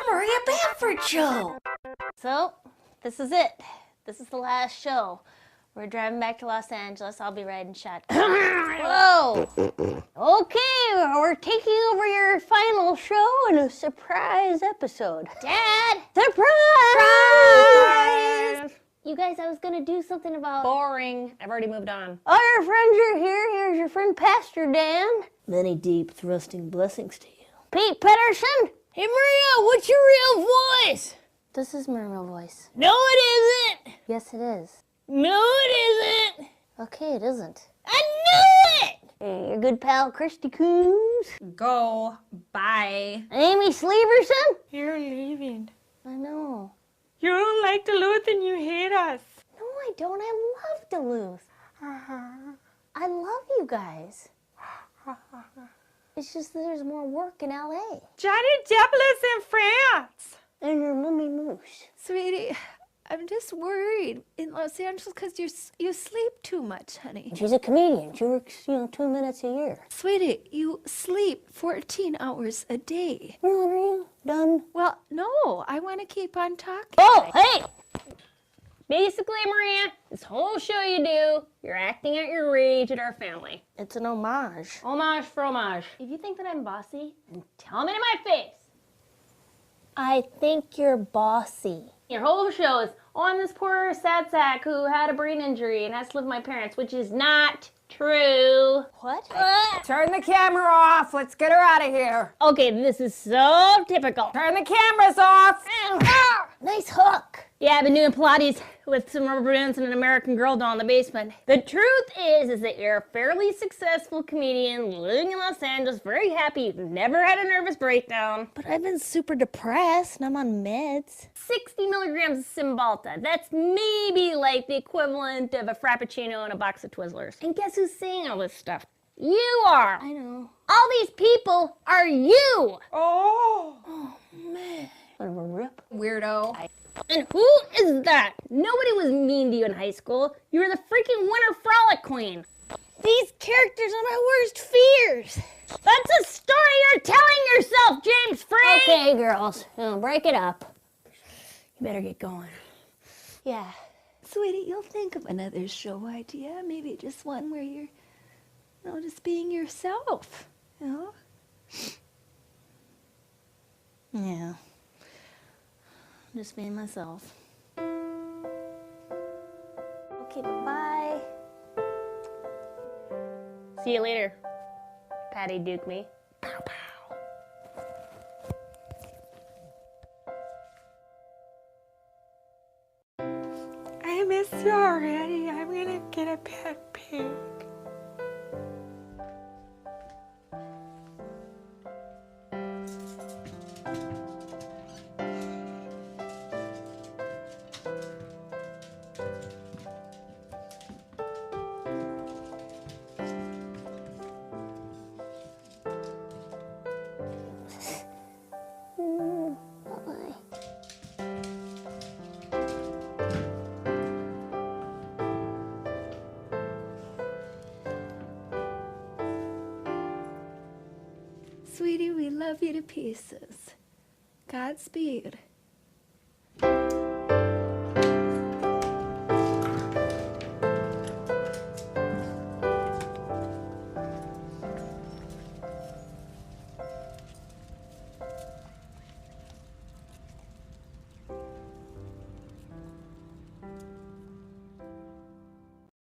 Maria Bamford Show. So, this is it. This is the last show. We're driving back to Los Angeles. I'll be riding shotgun. Whoa! Okay, we're taking over your final show in a surprise episode. Dad! Surprise! You guys, I was gonna do something about... Boring. I've already moved on. All your friends are here. Here's your friend Pastor Dan. Many deep thrusting blessings to you. Pete Pedersen. Hey, Maria, what's your real voice? This is my real voice. No, it isn't. Yes, it is. No, it isn't. Okay, it isn't. I knew it. Hey, your good pal Christy Coons. Go. Bye. Amy Sleeverson. You're leaving. I know. You don't like Duluth and you hate us. No, I don't. I love Duluth. I love you guys. It's just that there's more work in L.A. Johnny Depp lives in France. And your mummy moose. Sweetie, I'm just worried in Los Angeles because you sleep too much, honey. She's a comedian. She works, 2 minutes a year. Sweetie, you sleep 14 hours a day. Well, are you done? Well, no, I want to keep on talking. Oh, hey! Basically, Maria, this whole show you do, you're acting out your rage at our family. It's an homage. Homage fromage. If you think that I'm bossy, then tell me to my face. I think you're bossy. Your whole show is, oh, I'm this poor sad sack who had a brain injury and has to live with my parents, which is not true. What? Turn the camera off. Let's get her out of here. Okay, this is so typical. Turn the cameras off. Nice hook. Yeah, I've been doing Pilates with some rubber bands and an American Girl doll in the basement. The truth is that you're a fairly successful comedian living in Los Angeles, very happy, you've never had a nervous breakdown. But I've been super depressed and I'm on meds. 60 milligrams of Cymbalta. That's maybe like the equivalent of a Frappuccino and a box of Twizzlers. And guess who's saying all this stuff? You are. I know. All these people are you. Oh. What a rip. Weirdo. And who is that? Nobody was mean to you in high school. You were the freaking Winter Frolic Queen. These characters are my worst fears. That's a story you're telling yourself, James Free. Okay, girls, break it up. You better get going. Yeah. Sweetie, you'll think of another show idea. Maybe just one where you're, just being yourself, Yeah. Just being myself. Okay, bye. See you later, Patty Duke me. Pow, pow. I miss you already. I'm gonna get a pet pig. Bye. Sweetie, we love you to pieces. Godspeed.